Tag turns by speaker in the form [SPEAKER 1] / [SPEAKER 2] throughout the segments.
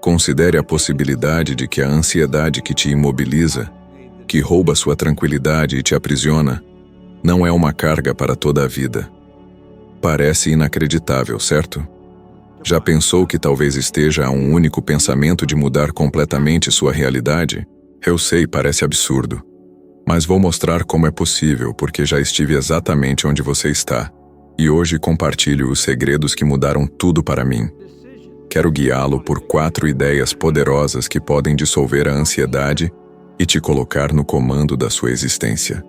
[SPEAKER 1] Considere a possibilidade de que a ansiedade que te imobiliza, que rouba sua tranquilidade e te aprisiona, não é uma carga para toda a vida. Parece inacreditável, certo? Já pensou que talvez esteja a um único pensamento de mudar completamente sua realidade? Eu sei, parece absurdo. Mas vou mostrar como é possível, porque já estive exatamente onde você está. E hoje compartilho os segredos que mudaram tudo para mim. Quero guiá-lo por 4 ideias poderosas que podem dissolver a ansiedade e te colocar no comando da sua existência.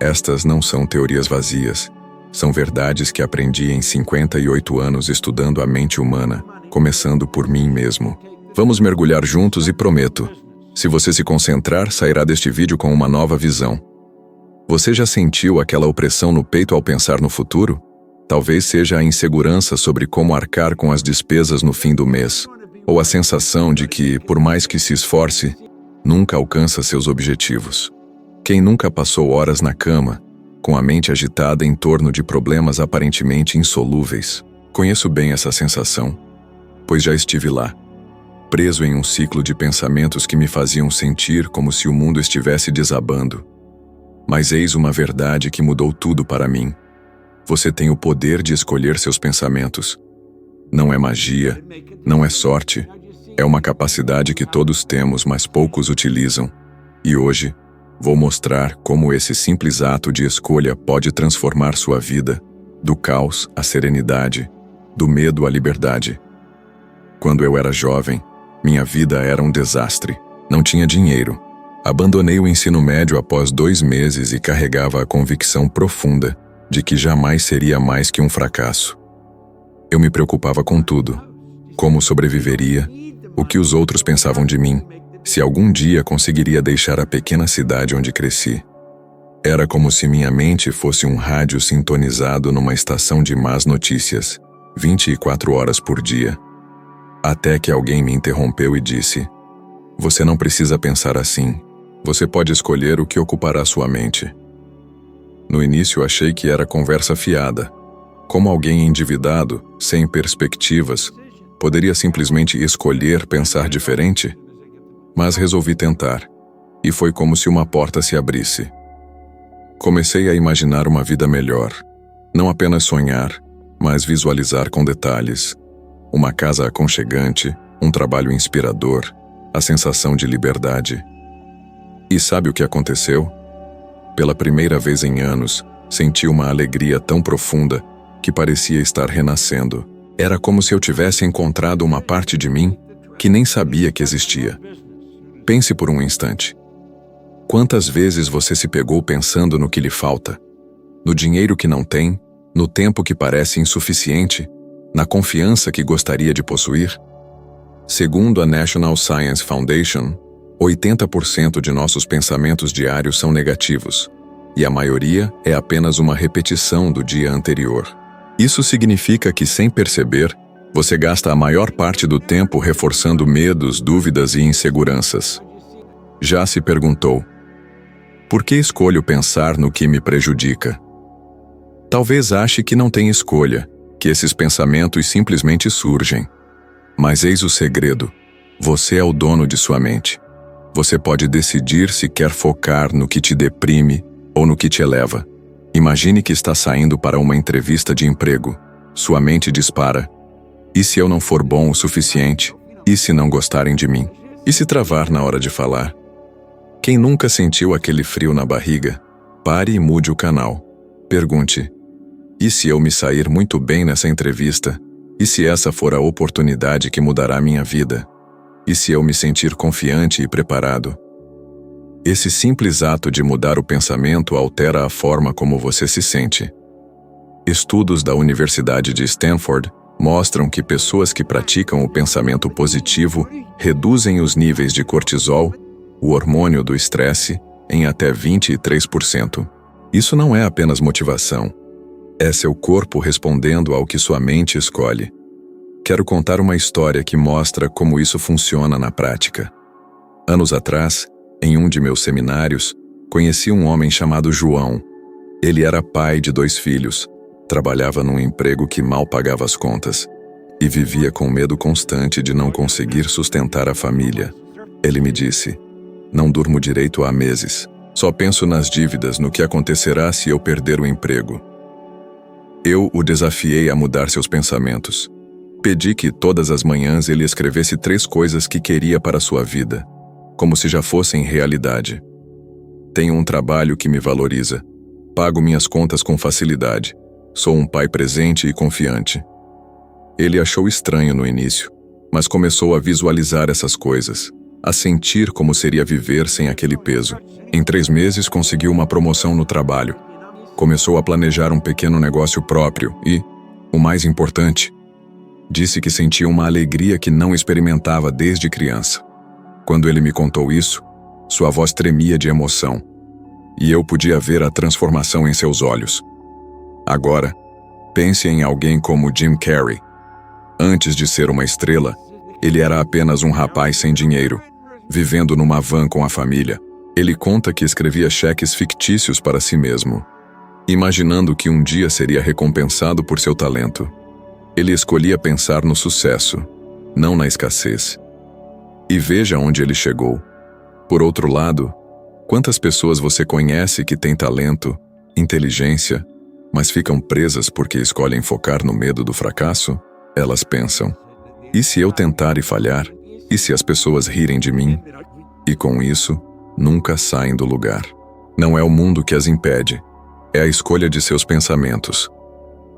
[SPEAKER 1] Estas não são teorias vazias. São verdades que aprendi em 58 anos estudando a mente humana, começando por mim mesmo. Vamos mergulhar juntos e prometo, se você se concentrar, sairá deste vídeo com uma nova visão. Você já sentiu aquela opressão no peito ao pensar no futuro? Talvez seja a insegurança sobre como arcar com as despesas no fim do mês, ou a sensação de que, por mais que se esforce, nunca alcança seus objetivos. Quem nunca passou horas na cama, com a mente agitada em torno de problemas aparentemente insolúveis? Conheço bem essa sensação, pois já estive lá, preso em um ciclo de pensamentos que me faziam sentir como se o mundo estivesse desabando. Mas eis uma verdade que mudou tudo para mim. Você tem o poder de escolher seus pensamentos. Não é magia, não é sorte, é uma capacidade que todos temos, mas poucos utilizam. E hoje, vou mostrar como esse simples ato de escolha pode transformar sua vida, do caos à serenidade, do medo à liberdade. Quando eu era jovem, minha vida era um desastre. Não tinha dinheiro. Abandonei o ensino médio após 2 meses e carregava a convicção profunda de que jamais seria mais que um fracasso. Eu me preocupava com tudo. Como sobreviveria, o que os outros pensavam de mim, se algum dia conseguiria deixar a pequena cidade onde cresci. Era como se minha mente fosse um rádio sintonizado numa estação de más notícias, 24 horas por dia. Até que alguém me interrompeu e disse: "Você não precisa pensar assim. Você pode escolher o que ocupará sua mente." No início achei que era conversa fiada. Como alguém endividado, sem perspectivas, poderia simplesmente escolher pensar diferente? Mas resolvi tentar, e foi como se uma porta se abrisse. Comecei a imaginar uma vida melhor. Não apenas sonhar, mas visualizar com detalhes. Uma casa aconchegante, um trabalho inspirador, a sensação de liberdade. E sabe o que aconteceu? Pela primeira vez em anos, senti uma alegria tão profunda que parecia estar renascendo. Era como se eu tivesse encontrado uma parte de mim que nem sabia que existia. Pense por um instante. Quantas vezes você se pegou pensando no que lhe falta? No dinheiro que não tem? No tempo que parece insuficiente? Na confiança que gostaria de possuir? Segundo a National Science Foundation, 80% de nossos pensamentos diários são negativos, e a maioria é apenas uma repetição do dia anterior. Isso significa que, sem perceber, você gasta a maior parte do tempo reforçando medos, dúvidas e inseguranças. Já se perguntou: por que escolho pensar no que me prejudica? Talvez ache que não tem escolha, que esses pensamentos simplesmente surgem. Mas eis o segredo: você é o dono de sua mente. Você pode decidir se quer focar no que te deprime ou no que te eleva. Imagine que está saindo para uma entrevista de emprego. Sua mente dispara: e se eu não for bom o suficiente? E se não gostarem de mim? E se travar na hora de falar? Quem nunca sentiu aquele frio na barriga? Pare e mude o canal. Pergunte: e se eu me sair muito bem nessa entrevista? E se essa for a oportunidade que mudará minha vida? E se eu me sentir confiante e preparado? Esse simples ato de mudar o pensamento altera a forma como você se sente. Estudos da Universidade de Stanford mostram que pessoas que praticam o pensamento positivo reduzem os níveis de cortisol, o hormônio do estresse, em até 23%. Isso não é apenas motivação. É seu corpo respondendo ao que sua mente escolhe. Quero contar uma história que mostra como isso funciona na prática. Anos atrás, em um de meus seminários, conheci um homem chamado João. Ele era pai de 2 filhos, trabalhava num emprego que mal pagava as contas. e vivia com medo constante de não conseguir sustentar a família. Ele me disse: "Não durmo direito há meses. Só penso nas dívidas, no que acontecerá se eu perder o emprego." Eu o desafiei a mudar seus pensamentos. Pedi que todas as manhãs ele escrevesse 3 coisas que queria para sua vida, como se já fossem realidade. Tenho um trabalho que me valoriza. Pago minhas contas com facilidade. Sou um pai presente e confiante. Ele achou estranho no início, mas começou a visualizar essas coisas, a sentir como seria viver sem aquele peso. Em 3 meses conseguiu uma promoção no trabalho. Começou a planejar um pequeno negócio próprio e, o mais importante, disse que sentia uma alegria que não experimentava desde criança. Quando ele me contou isso, sua voz tremia de emoção, e eu podia ver a transformação em seus olhos. Agora, pense em alguém como Jim Carrey. Antes de ser uma estrela, ele era apenas um rapaz sem dinheiro, vivendo numa van com a família. Ele conta que escrevia cheques fictícios para si mesmo, imaginando que um dia seria recompensado por seu talento. Ele escolhia pensar no sucesso, não na escassez. E veja onde ele chegou. Por outro lado, quantas pessoas você conhece que têm talento, inteligência, mas ficam presas porque escolhem focar no medo do fracasso? Elas pensam: e se eu tentar e falhar? E se as pessoas rirem de mim? E com isso, nunca saem do lugar. Não é o mundo que as impede, é a escolha de seus pensamentos.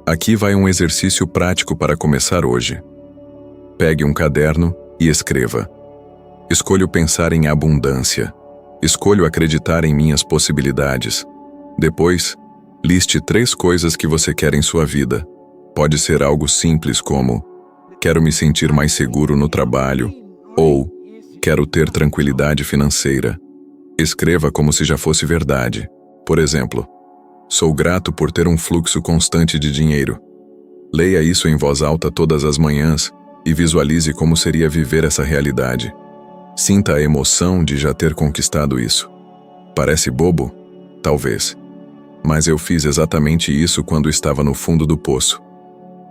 [SPEAKER 1] Aqui vai um exercício prático para começar hoje. Pegue um caderno e escreva: escolho pensar em abundância. Escolho acreditar em minhas possibilidades. Depois, liste 3 coisas que você quer em sua vida. Pode ser algo simples como: quero me sentir mais seguro no trabalho, ou quero ter tranquilidade financeira. Escreva como se já fosse verdade. Por exemplo: sou grato por ter um fluxo constante de dinheiro. Leia isso em voz alta todas as manhãs e visualize como seria viver essa realidade. Sinta a emoção de já ter conquistado isso. Parece bobo? Talvez. Mas eu fiz exatamente isso quando estava no fundo do poço.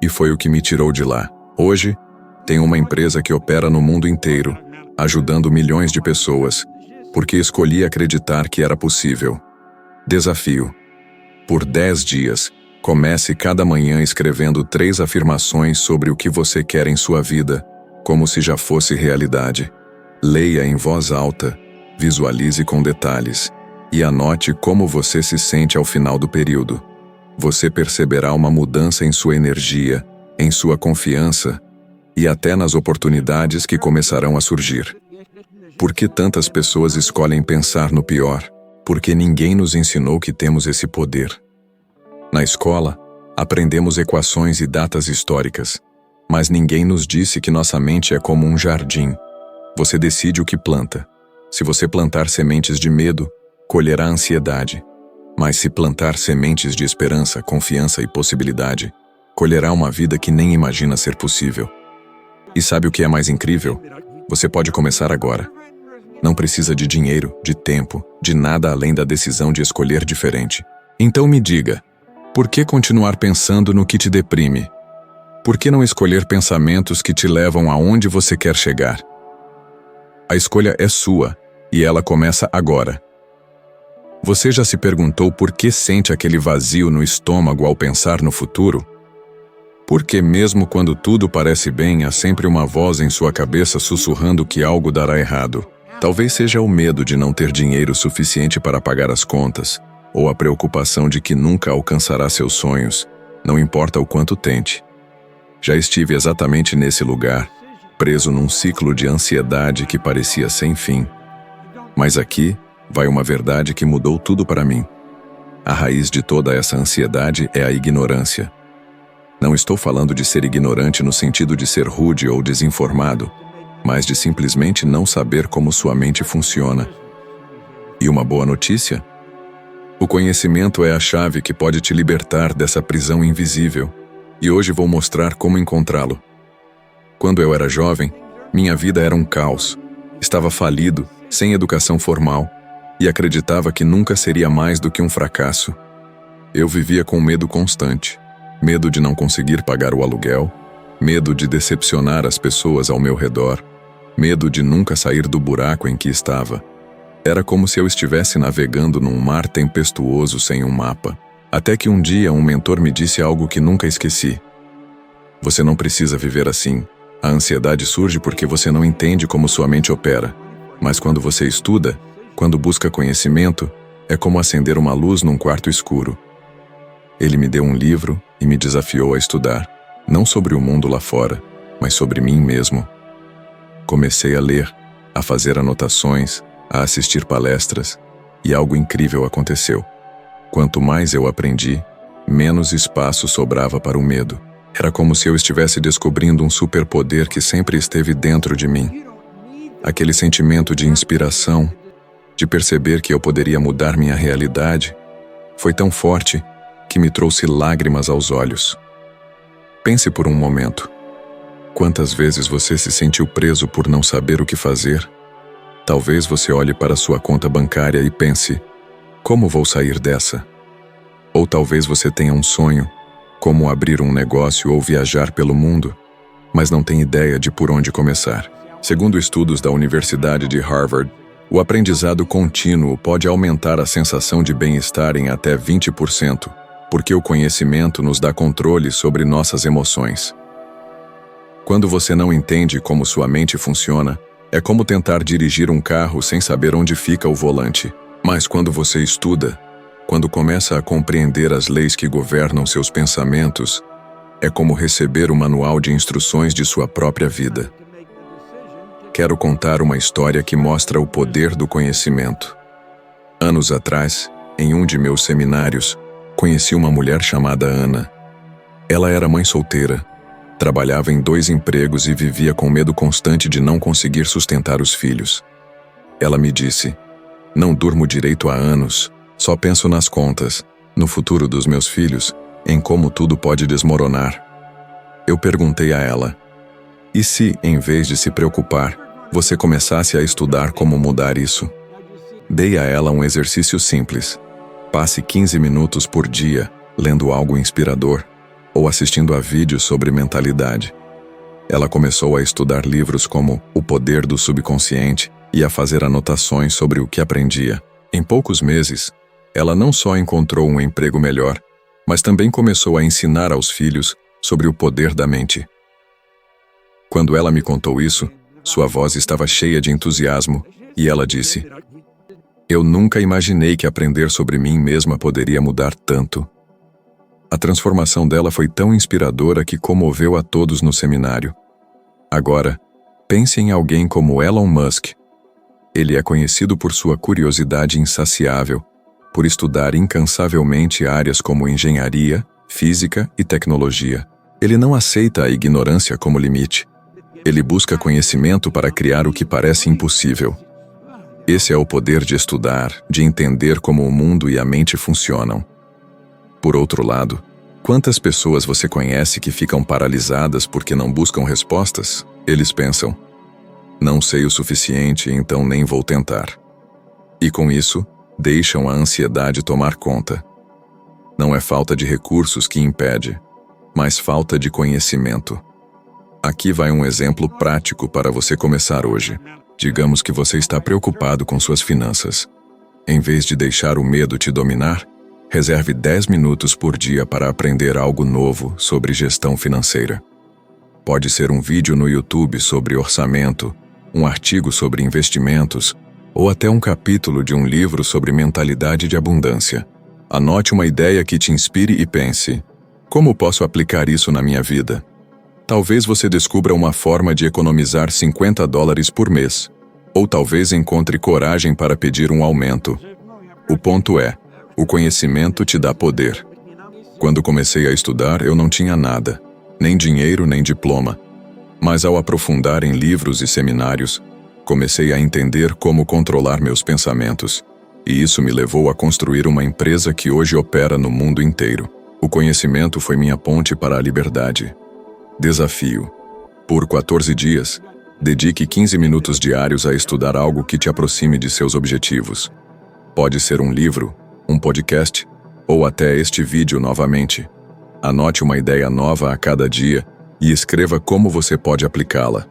[SPEAKER 1] E foi o que me tirou de lá. Hoje, tenho uma empresa que opera no mundo inteiro, ajudando milhões de pessoas, porque escolhi acreditar que era possível. Desafio: por 10 dias, comece cada manhã escrevendo 3 afirmações sobre o que você quer em sua vida, como se já fosse realidade. Leia em voz alta, visualize com detalhes e anote como você se sente ao final do período. Você perceberá uma mudança em sua energia, em sua confiança e até nas oportunidades que começarão a surgir. Por que tantas pessoas escolhem pensar no pior? Porque ninguém nos ensinou que temos esse poder. Na escola, aprendemos equações e datas históricas, mas ninguém nos disse que nossa mente é como um jardim. Você decide o que planta. Se você plantar sementes de medo, colherá ansiedade. Mas se plantar sementes de esperança, confiança e possibilidade, colherá uma vida que nem imagina ser possível. E sabe o que é mais incrível? Você pode começar agora. Não precisa de dinheiro, de tempo, de nada além da decisão de escolher diferente. Então me diga, por que continuar pensando no que te deprime? Por que não escolher pensamentos que te levam aonde você quer chegar? A escolha é sua, e ela começa agora. Você já se perguntou por que sente aquele vazio no estômago ao pensar no futuro? Porque mesmo quando tudo parece bem, há sempre uma voz em sua cabeça sussurrando que algo dará errado. Talvez seja o medo de não ter dinheiro suficiente para pagar as contas, ou a preocupação de que nunca alcançará seus sonhos, não importa o quanto tente. Já estive exatamente nesse lugar, preso num ciclo de ansiedade que parecia sem fim. Mas aqui vai uma verdade que mudou tudo para mim. A raiz de toda essa ansiedade é a ignorância. Não estou falando de ser ignorante no sentido de ser rude ou desinformado, mas de simplesmente não saber como sua mente funciona. E uma boa notícia? O conhecimento é a chave que pode te libertar dessa prisão invisível, e hoje vou mostrar como encontrá-lo. Quando eu era jovem, minha vida era um caos. Estava falido, sem educação formal, e acreditava que nunca seria mais do que um fracasso. Eu vivia com medo constante. Medo de não conseguir pagar o aluguel, medo de decepcionar as pessoas ao meu redor, medo de nunca sair do buraco em que estava. Era como se eu estivesse navegando num mar tempestuoso sem um mapa. Até que um dia um mentor me disse algo que nunca esqueci. Você não precisa viver assim. A ansiedade surge porque você não entende como sua mente opera. Mas quando você estuda, quando busca conhecimento, é como acender uma luz num quarto escuro. Ele me deu um livro e me desafiou a estudar, não sobre o mundo lá fora, mas sobre mim mesmo. Comecei a ler, a fazer anotações, a assistir palestras, e algo incrível aconteceu. Quanto mais eu aprendi, menos espaço sobrava para o medo. Era como se eu estivesse descobrindo um superpoder que sempre esteve dentro de mim. Aquele sentimento de inspiração, de perceber que eu poderia mudar minha realidade, foi tão forte que me trouxe lágrimas aos olhos. Pense por um momento. Quantas vezes você se sentiu preso por não saber o que fazer? Talvez você olhe para sua conta bancária e pense: como vou sair dessa? Ou talvez você tenha um sonho, como abrir um negócio ou viajar pelo mundo, mas não tem ideia de por onde começar. Segundo estudos da Universidade de Harvard, o aprendizado contínuo pode aumentar a sensação de bem-estar em até 20%, porque o conhecimento nos dá controle sobre nossas emoções. Quando você não entende como sua mente funciona, é como tentar dirigir um carro sem saber onde fica o volante. Mas quando você estuda, quando começa a compreender as leis que governam seus pensamentos, é como receber o manual de instruções de sua própria vida. Quero contar uma história que mostra o poder do conhecimento. Anos atrás, em um de meus seminários, conheci uma mulher chamada Ana. Ela era mãe solteira, trabalhava em 2 empregos e vivia com medo constante de não conseguir sustentar os filhos. Ela me disse: não durmo direito há anos, só penso nas contas, no futuro dos meus filhos, em como tudo pode desmoronar. Eu perguntei a ela: e se, em vez de se preocupar, você começasse a estudar como mudar isso? Dei a ela um exercício simples. Passe 15 minutos por dia lendo algo inspirador ou assistindo a vídeos sobre mentalidade. Ela começou a estudar livros como O Poder do Subconsciente e a fazer anotações sobre o que aprendia. Em poucos meses, ela não só encontrou um emprego melhor, mas também começou a ensinar aos filhos sobre o poder da mente. Quando ela me contou isso, sua voz estava cheia de entusiasmo e ela disse: eu nunca imaginei que aprender sobre mim mesma poderia mudar tanto. A transformação dela foi tão inspiradora que comoveu a todos no seminário. Agora, pense em alguém como Elon Musk. Ele é conhecido por sua curiosidade insaciável, por estudar incansavelmente áreas como engenharia, física e tecnologia. Ele não aceita a ignorância como limite. Ele busca conhecimento para criar o que parece impossível. Esse é o poder de estudar, de entender como o mundo e a mente funcionam. Por outro lado, quantas pessoas você conhece que ficam paralisadas porque não buscam respostas? Eles pensam: não sei o suficiente, então nem vou tentar. E com isso, deixam a ansiedade tomar conta. Não é falta de recursos que impede, mas falta de conhecimento. Aqui vai um exemplo prático para você começar hoje. Digamos que você está preocupado com suas finanças. Em vez de deixar o medo te dominar, reserve 10 minutos por dia para aprender algo novo sobre gestão financeira. Pode ser um vídeo no YouTube sobre orçamento, um artigo sobre investimentos, ou até um capítulo de um livro sobre mentalidade de abundância. Anote uma ideia que te inspire e pense: como posso aplicar isso na minha vida? Talvez você descubra uma forma de economizar $50 por mês. Ou talvez encontre coragem para pedir um aumento. O ponto é, o conhecimento te dá poder. Quando comecei a estudar, eu não tinha nada, nem dinheiro nem diploma. Mas ao aprofundar em livros e seminários, comecei a entender como controlar meus pensamentos. E isso me levou a construir uma empresa que hoje opera no mundo inteiro. O conhecimento foi minha ponte para a liberdade. Desafio. Por 14 dias, dedique 15 minutos diários a estudar algo que te aproxime de seus objetivos. Pode ser um livro, um podcast, ou até este vídeo novamente. Anote uma ideia nova a cada dia e escreva como você pode aplicá-la.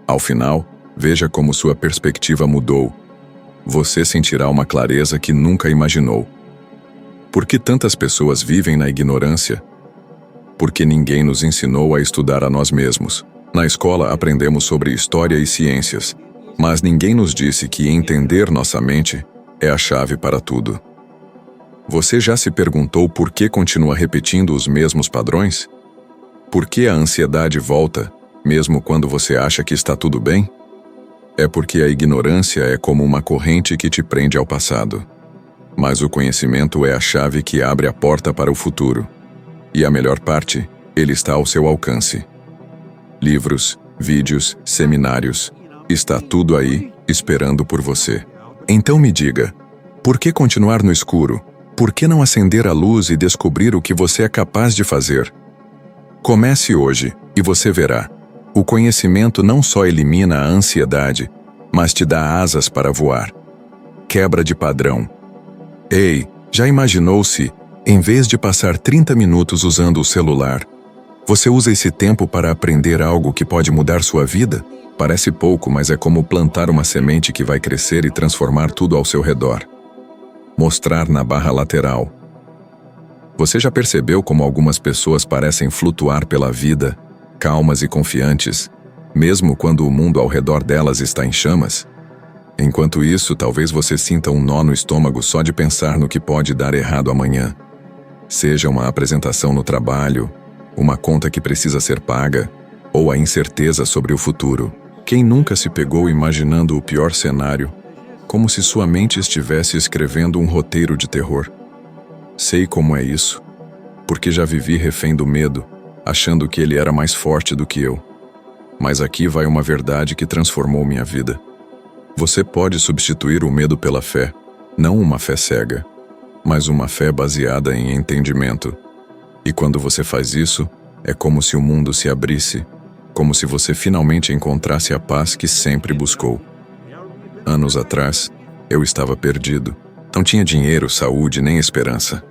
[SPEAKER 1] Ao final, veja como sua perspectiva mudou. Você sentirá uma clareza que nunca imaginou. Por que tantas pessoas vivem na ignorância? Porque ninguém nos ensinou a estudar a nós mesmos. Na escola aprendemos sobre história e ciências, mas ninguém nos disse que entender nossa mente é a chave para tudo. Você já se perguntou por que continua repetindo os mesmos padrões? Por que a ansiedade volta, mesmo quando você acha que está tudo bem? É porque a ignorância é como uma corrente que te prende ao passado. Mas o conhecimento é a chave que abre a porta para o futuro. E a melhor parte, ele está ao seu alcance. Livros, vídeos, seminários, está tudo aí, esperando por você. Então me diga, por que continuar no escuro? Por que não acender a luz e descobrir o que você é capaz de fazer? Comece hoje, e você verá. O conhecimento não só elimina a ansiedade, mas te dá asas para voar. Quebra de padrão. Ei, já imaginou se, em vez de passar 30 minutos usando o celular, você usa esse tempo para aprender algo que pode mudar sua vida? Parece pouco, mas é como plantar uma semente que vai crescer e transformar tudo ao seu redor. Mostrar na barra lateral. Você já percebeu como algumas pessoas parecem flutuar pela vida, calmas e confiantes, mesmo quando o mundo ao redor delas está em chamas? Enquanto isso, talvez você sinta um nó no estômago só de pensar no que pode dar errado amanhã. Seja uma apresentação no trabalho, uma conta que precisa ser paga, ou a incerteza sobre o futuro. Quem nunca se pegou imaginando o pior cenário, como se sua mente estivesse escrevendo um roteiro de terror? Sei como é isso, porque já vivi refém do medo, achando que ele era mais forte do que eu. Mas aqui vai uma verdade que transformou minha vida. Você pode substituir o medo pela fé, não uma fé cega, mas uma fé baseada em entendimento. E quando você faz isso, é como se o mundo se abrisse, como se você finalmente encontrasse a paz que sempre buscou. Anos atrás, eu estava perdido. Não tinha dinheiro, saúde, nem esperança.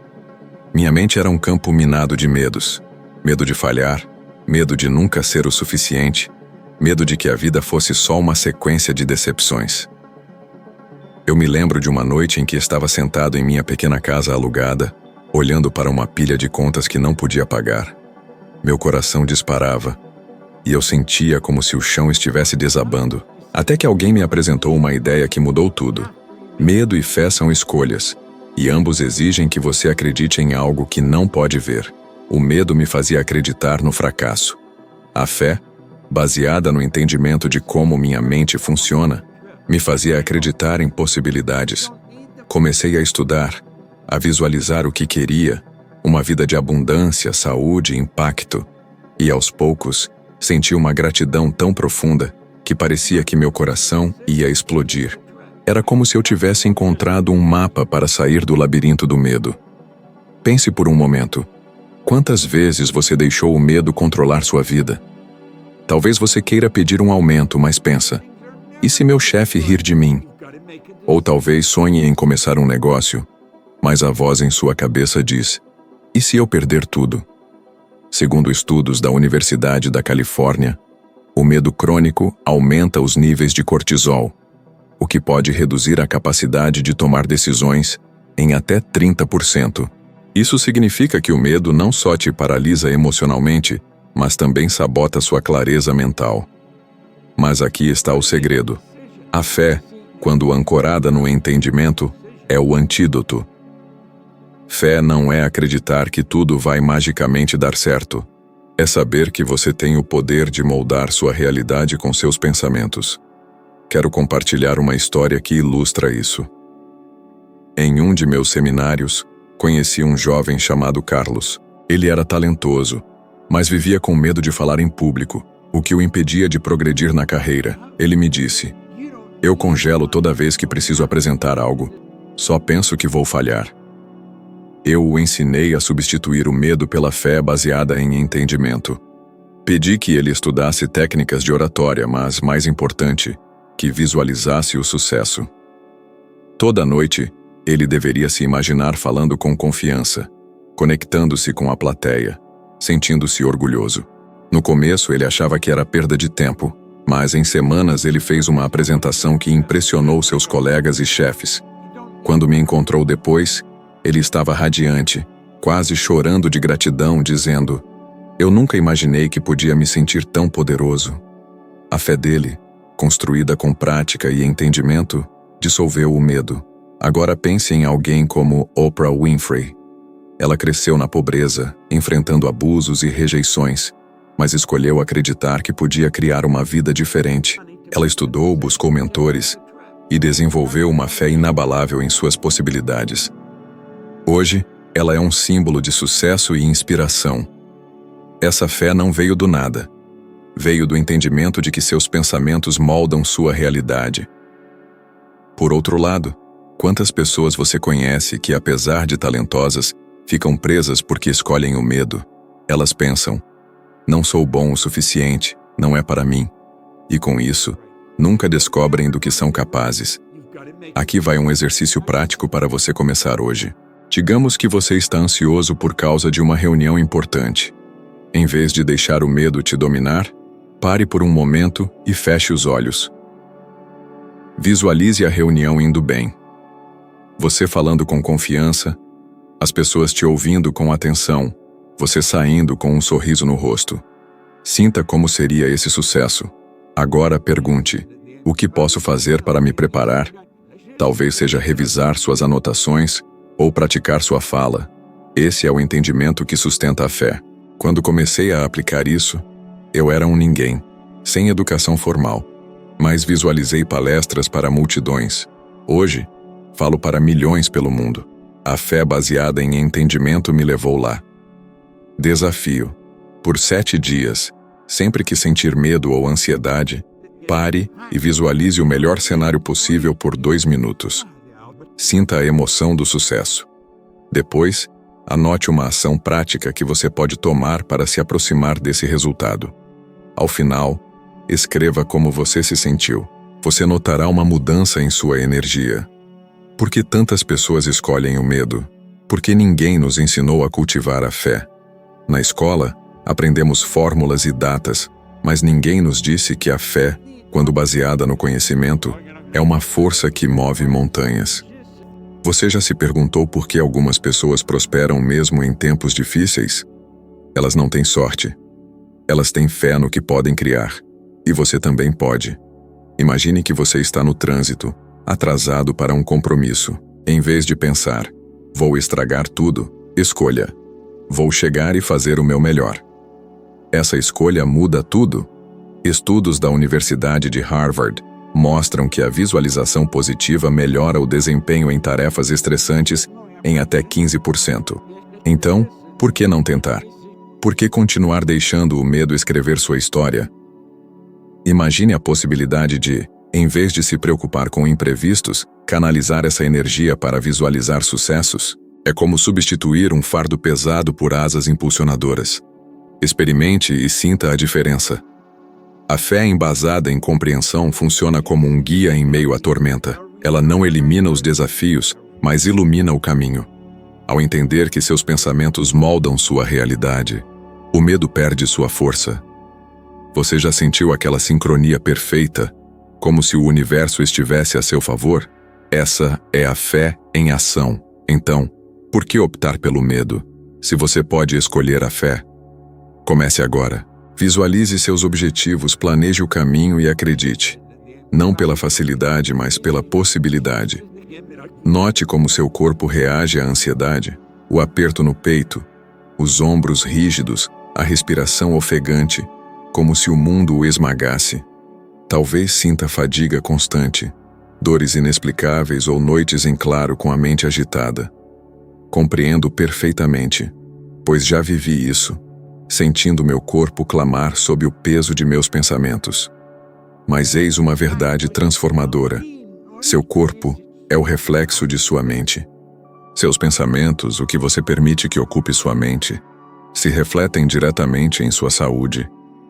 [SPEAKER 1] Minha mente era um campo minado de medos. Medo de falhar, medo de nunca ser o suficiente, medo de que a vida fosse só uma sequência de decepções. Eu me lembro de uma noite em que estava sentado em minha pequena casa alugada, olhando para uma pilha de contas que não podia pagar. Meu coração disparava, e eu sentia como se o chão estivesse desabando, até que alguém me apresentou uma ideia que mudou tudo. Medo e fé são escolhas, e ambos exigem que você acredite em algo que não pode ver. O medo me fazia acreditar no fracasso. A fé, baseada no entendimento de como minha mente funciona, me fazia acreditar em possibilidades. Comecei a estudar, a visualizar o que queria, uma vida de abundância, saúde e impacto. E aos poucos, senti uma gratidão tão profunda que parecia que meu coração ia explodir. Era como se eu tivesse encontrado um mapa para sair do labirinto do medo. Pense por um momento. Quantas vezes você deixou o medo controlar sua vida? Talvez você queira pedir um aumento, mas pensa: e se meu chefe rir de mim? Ou talvez sonhe em começar um negócio, mas a voz em sua cabeça diz: e se eu perder tudo? Segundo estudos da Universidade da Califórnia, o medo crônico aumenta os níveis de cortisol, o que pode reduzir a capacidade de tomar decisões em até 30%. Isso significa que o medo não só te paralisa emocionalmente, mas também sabota sua clareza mental. Mas aqui está o segredo. A fé, quando ancorada no entendimento, é o antídoto. Fé não é acreditar que tudo vai magicamente dar certo. É saber que você tem o poder de moldar sua realidade com seus pensamentos. Quero compartilhar uma história que ilustra isso. Em um de meus seminários, conheci um jovem chamado Carlos. Ele era talentoso, mas vivia com medo de falar em público, o que o impedia de progredir na carreira. Ele me disse: eu congelo toda vez que preciso apresentar algo. Só penso que vou falhar. Eu o ensinei a substituir o medo pela fé baseada em entendimento. Pedi que ele estudasse técnicas de oratória, mas, mais importante, que visualizasse o sucesso. Toda noite, ele deveria se imaginar falando com confiança, conectando-se com a plateia, sentindo-se orgulhoso. No começo, ele achava que era perda de tempo, mas em semanas ele fez uma apresentação que impressionou seus colegas e chefes. Quando me encontrou depois, ele estava radiante, quase chorando de gratidão, dizendo: "Eu nunca imaginei que podia me sentir tão poderoso." A fé dele, construída com prática e entendimento, dissolveu o medo. Agora pense em alguém como Oprah Winfrey. Ela cresceu na pobreza, enfrentando abusos e rejeições, mas escolheu acreditar que podia criar uma vida diferente. Ela estudou, buscou mentores e desenvolveu uma fé inabalável em suas possibilidades. Hoje, ela é um símbolo de sucesso e inspiração. Essa fé não veio do nada. Veio do entendimento de que seus pensamentos moldam sua realidade. Por outro lado, quantas pessoas você conhece que, apesar de talentosas, ficam presas porque escolhem o medo? Elas pensam: "Não sou bom o suficiente, não é para mim." E com isso, nunca descobrem do que são capazes. Aqui vai um exercício prático para você começar hoje. Digamos que você está ansioso por causa de uma reunião importante. Em vez de deixar o medo te dominar, pare por um momento e feche os olhos. Visualize a reunião indo bem. Você falando com confiança, as pessoas te ouvindo com atenção, você saindo com um sorriso no rosto. Sinta como seria esse sucesso. Agora pergunte: o que posso fazer para me preparar? Talvez seja revisar suas anotações ou praticar sua fala. Esse é o entendimento que sustenta a fé. Quando comecei a aplicar isso, eu era um ninguém, sem educação formal, mas visualizei palestras para multidões. Hoje, falo para milhões pelo mundo. A fé baseada em entendimento me levou lá. Desafio: por 7 dias, sempre que sentir medo ou ansiedade, pare e visualize o melhor cenário possível por 2 minutos. Sinta a emoção do sucesso. Depois, anote uma ação prática que você pode tomar para se aproximar desse resultado. Ao final, escreva como você se sentiu. Você notará uma mudança em sua energia. Por que tantas pessoas escolhem o medo? Porque ninguém nos ensinou a cultivar a fé. Na escola, aprendemos fórmulas e datas, mas ninguém nos disse que a fé, quando baseada no conhecimento, é uma força que move montanhas. Você já se perguntou por que algumas pessoas prosperam mesmo em tempos difíceis? Elas não têm sorte. Elas têm fé no que podem criar. E você também pode. Imagine que você está no trânsito, atrasado para um compromisso. Em vez de pensar: "Vou estragar tudo", escolha: "Vou chegar e fazer o meu melhor." Essa escolha muda tudo. Estudos da Universidade de Harvard mostram que a visualização positiva melhora o desempenho em tarefas estressantes em até 15%. Então, por que não tentar? Por que continuar deixando o medo escrever sua história? Imagine a possibilidade de, em vez de se preocupar com imprevistos, canalizar essa energia para visualizar sucessos. É como substituir um fardo pesado por asas impulsionadoras. Experimente e sinta a diferença. A fé embasada em compreensão funciona como um guia em meio à tormenta. Ela não elimina os desafios, mas ilumina o caminho. Ao entender que seus pensamentos moldam sua realidade, o medo perde sua força. Você já sentiu aquela sincronia perfeita, como se o universo estivesse a seu favor? Essa é a fé em ação. Então, por que optar pelo medo, se você pode escolher a fé? Comece agora. Visualize seus objetivos, planeje o caminho e acredite. Não pela facilidade, mas pela possibilidade. Note como seu corpo reage à ansiedade, o aperto no peito, os ombros rígidos, a respiração ofegante, como se o mundo o esmagasse. Talvez sinta fadiga constante, dores inexplicáveis ou noites em claro com a mente agitada. Compreendo perfeitamente, pois já vivi isso, sentindo meu corpo clamar sob o peso de meus pensamentos. Mas eis uma verdade transformadora. Seu corpo é o reflexo de sua mente. Seus pensamentos, o que você permite que ocupe sua mente, se refletem diretamente em sua saúde,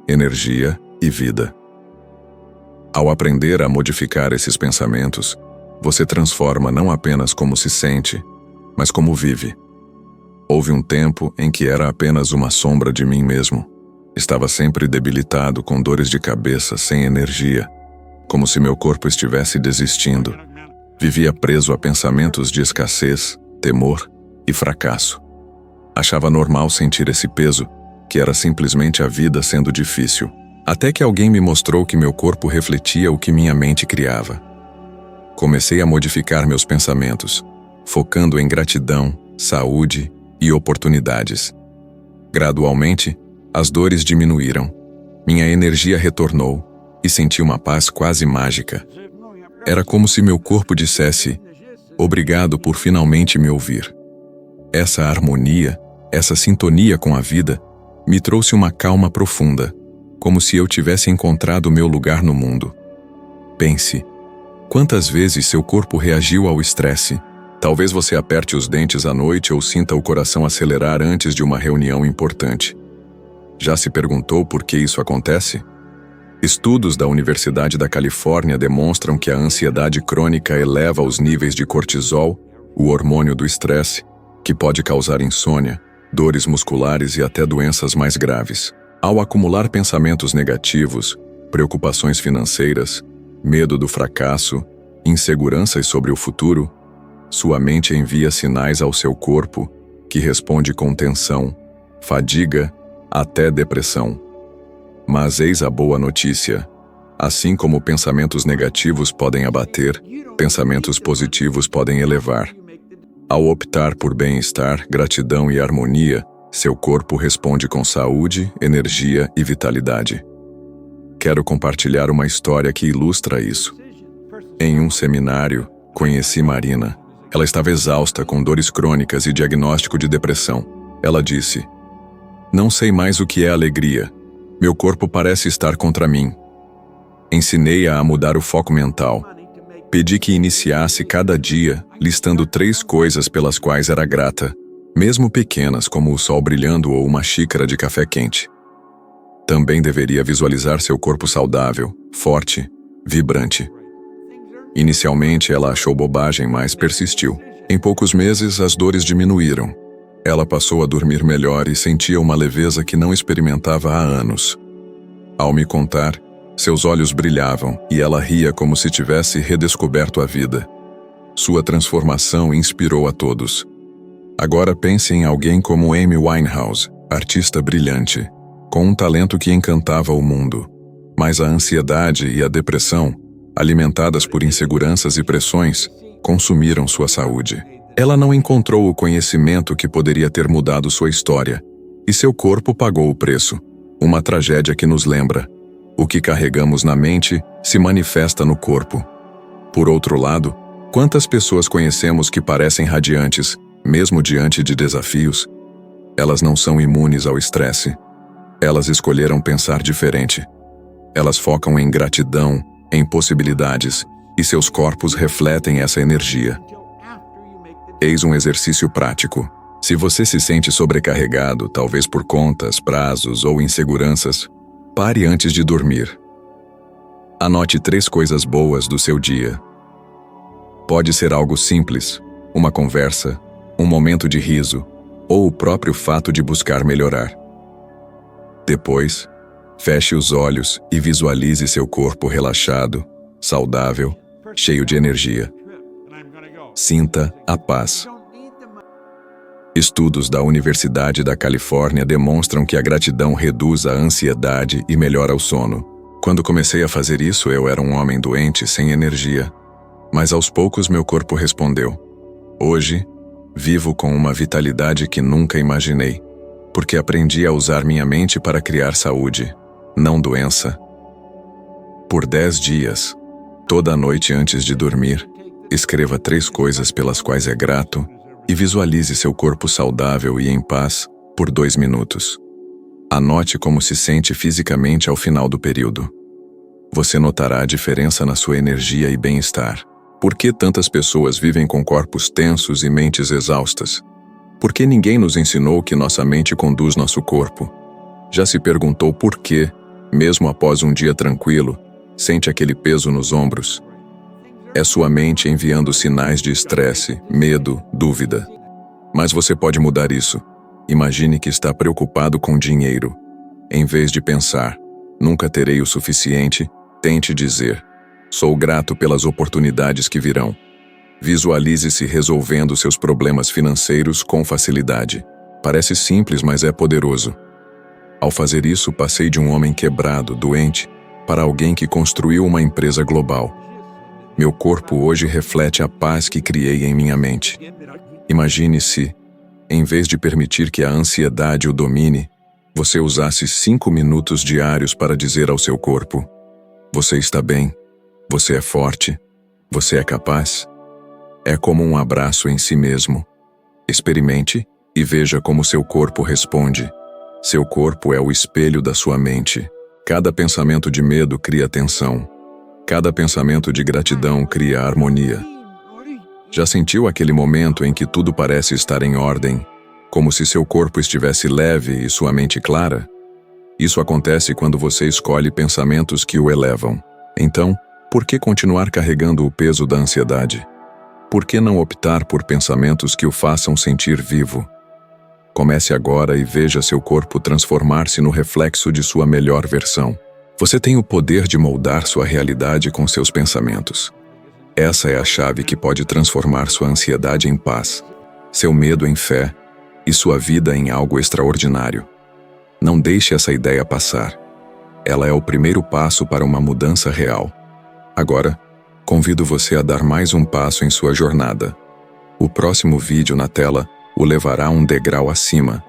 [SPEAKER 1] energia e vida. Ao aprender a modificar esses pensamentos, você transforma não apenas como se sente, mas como vive. Houve um tempo em que era apenas uma sombra de mim mesmo. Estava sempre debilitado, com dores de cabeça, sem energia, como se meu corpo estivesse desistindo. Vivia preso a pensamentos de escassez, temor e fracasso. Achava normal sentir esse peso, que era simplesmente a vida sendo difícil. Até que alguém me mostrou que meu corpo refletia o que minha mente criava. Comecei a modificar meus pensamentos, focando em gratidão, saúde e oportunidades. Gradualmente, as dores diminuíram, minha energia retornou e senti uma paz quase mágica. Era como se meu corpo dissesse: "Obrigado por finalmente me ouvir." Essa harmonia, essa sintonia com a vida, me trouxe uma calma profunda, como se eu tivesse encontrado meu lugar no mundo. Pense, quantas vezes seu corpo reagiu ao estresse? Talvez você aperte os dentes à noite ou sinta o coração acelerar antes de uma reunião importante. Já se perguntou por que isso acontece? Estudos da Universidade da Califórnia demonstram que a ansiedade crônica eleva os níveis de cortisol, o hormônio do estresse, que pode causar insônia, dores musculares e até doenças mais graves. Ao acumular pensamentos negativos, preocupações financeiras, medo do fracasso, inseguranças sobre o futuro, sua mente envia sinais ao seu corpo, que responde com tensão, fadiga, até depressão. Mas eis a boa notícia: assim como pensamentos negativos podem abater, pensamentos positivos podem elevar. Ao optar por bem-estar, gratidão e harmonia, seu corpo responde com saúde, energia e vitalidade. Quero compartilhar uma história que ilustra isso. Em um seminário, conheci Marina. Ela estava exausta, com dores crônicas e diagnóstico de depressão. Ela disse: "Não sei mais o que é alegria. Meu corpo parece estar contra mim." Ensinei-a a mudar o foco mental. Pedi que iniciasse cada dia listando 3 coisas pelas quais era grata, mesmo pequenas como o sol brilhando ou uma xícara de café quente. Também deveria visualizar seu corpo saudável, forte, vibrante. Inicialmente ela achou bobagem, mas persistiu. Em poucos meses as dores diminuíram. Ela passou a dormir melhor e sentia uma leveza que não experimentava há anos. Ao me contar, seus olhos brilhavam e ela ria como se tivesse redescoberto a vida. Sua transformação inspirou a todos. Agora pense em alguém como Amy Winehouse, artista brilhante, com um talento que encantava o mundo. Mas a ansiedade e a depressão, alimentadas por inseguranças e pressões, consumiram sua saúde. Ela não encontrou o conhecimento que poderia ter mudado sua história, e seu corpo pagou o preço. Uma tragédia que nos lembra: o que carregamos na mente se manifesta no corpo. Por outro lado, quantas pessoas conhecemos que parecem radiantes, mesmo diante de desafios? Elas não são imunes ao estresse. Elas escolheram pensar diferente. Elas focam em gratidão, em possibilidades, e seus corpos refletem essa energia. Eis um exercício prático. Se você se sente sobrecarregado, talvez por contas, prazos ou inseguranças, pare antes de dormir. Anote 3 coisas boas do seu dia. Pode ser algo simples, uma conversa, um momento de riso, ou o próprio fato de buscar melhorar. Depois, feche os olhos e visualize seu corpo relaxado, saudável, cheio de energia. Sinta a paz. Estudos da Universidade da Califórnia demonstram que a gratidão reduz a ansiedade e melhora o sono. Quando comecei a fazer isso, eu era um homem doente, sem energia. Mas aos poucos meu corpo respondeu. Hoje, vivo com uma vitalidade que nunca imaginei, porque aprendi a usar minha mente para criar saúde, não doença. Por 10 dias, toda noite antes de dormir, escreva 3 coisas pelas quais é grato e visualize seu corpo saudável e em paz por 2 minutos. Anote como se sente fisicamente ao final do período. Você notará a diferença na sua energia e bem-estar. Por que tantas pessoas vivem com corpos tensos e mentes exaustas? Por que ninguém nos ensinou que nossa mente conduz nosso corpo? Já se perguntou por que, mesmo após um dia tranquilo, sente aquele peso nos ombros? É sua mente enviando sinais de estresse, medo, dúvida. Mas você pode mudar isso. Imagine que está preocupado com dinheiro. Em vez de pensar, nunca terei o suficiente, tente dizer, sou grato pelas oportunidades que virão. Visualize-se resolvendo seus problemas financeiros com facilidade. Parece simples, mas é poderoso. Ao fazer isso, passei de um homem quebrado, doente, para alguém que construiu uma empresa global. Meu corpo hoje reflete a paz que criei em minha mente. Imagine se, em vez de permitir que a ansiedade o domine, você usasse 5 minutos diários para dizer ao seu corpo: você está bem, você é forte, você é capaz. É como um abraço em si mesmo. Experimente e veja como seu corpo responde. Seu corpo é o espelho da sua mente. Cada pensamento de medo cria tensão. Cada pensamento de gratidão cria harmonia. Já sentiu aquele momento em que tudo parece estar em ordem, como se seu corpo estivesse leve e sua mente clara? Isso acontece quando você escolhe pensamentos que o elevam. Então, por que continuar carregando o peso da ansiedade? Por que não optar por pensamentos que o façam sentir vivo? Comece agora e veja seu corpo transformar-se no reflexo de sua melhor versão. Você tem o poder de moldar sua realidade com seus pensamentos. Essa é a chave que pode transformar sua ansiedade em paz, seu medo em fé e sua vida em algo extraordinário. Não deixe essa ideia passar. Ela é o primeiro passo para uma mudança real. Agora, convido você a dar mais um passo em sua jornada. O próximo vídeo na tela o levará um degrau acima,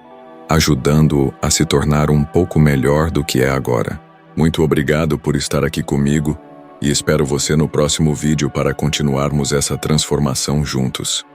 [SPEAKER 1] ajudando-o a se tornar um pouco melhor do que é agora. Muito obrigado por estar aqui comigo e espero você no próximo vídeo para continuarmos essa transformação juntos.